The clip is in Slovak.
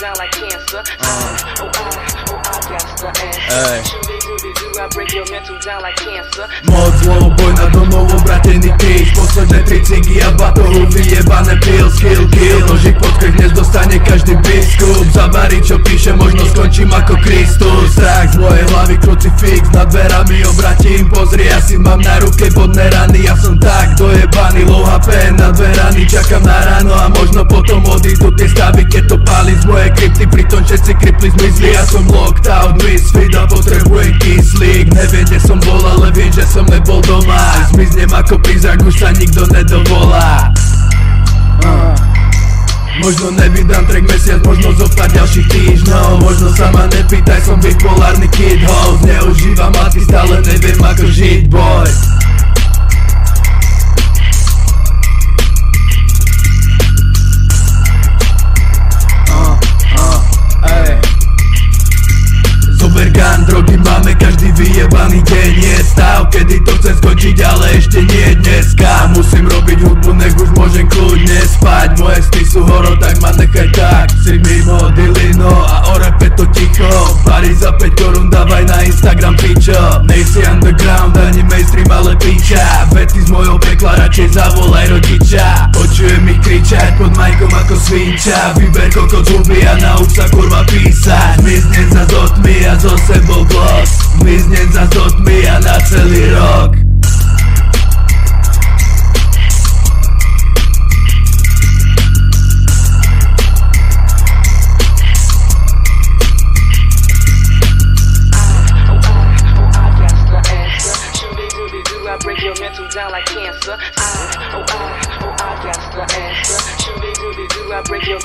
down like cancer. I got the answer. I break your mental down like cancer. Moc zło, boj na domov, obratený kríž. Posledné 3 cingy a batohu, vyjebané pills. Kill, kill, nožík pod krk, dnes dostane každý biskup. Zabari, čo píše, možno skončím ako Kristus. Strach z mojej hlavy, krucifix nad dverami obratím. Pozri, ja si mám na ruke bodné rany. Ja som tak dojebaný, low HP na dve rany. Čakám na ráno a možno potom odídu tie stavy, keď to páli z mojej krypty. Pritom všetci kripli zmizli, ja som locked out, misfit a potrebujem kyslík. Neviem, kde som bol, ale viem, že som nebol doma. Zmiznem ako prízrak, už sa nikto nedovolá. Možno nevydám track mesiac, možno zo pár ďalších týždňov. Možno sa ma nepýtaj, som bipolárny kid ho. Zneužívam a ty stále neviem ako žiť, boy. Drogy máme každý vyjebaný deň. Je stav, kedy to chcem skončiť, ale ešte nie dneska. Musím robiť hudbu, nech už môžem kľudne spať. Moje sny sú horor, tak ma nechaj tak. Si mimo Dilino a o rape to ticho. Pari za 5 korún dávaj na Instagram pičo. Nejsi underground, ani mainstream, ale piča. Vety z mojho pekla radšej zavolaj rodiča. Počujem ich kričať pod majkom ako svinča. Vyber kokot z huby a nauč sa kurva písať. Zmiznem za zo tmy a zo sebou gloss. Zmiznem za zo tmy a na celý rok. I break your mental down like cancer. I got the answer. I break your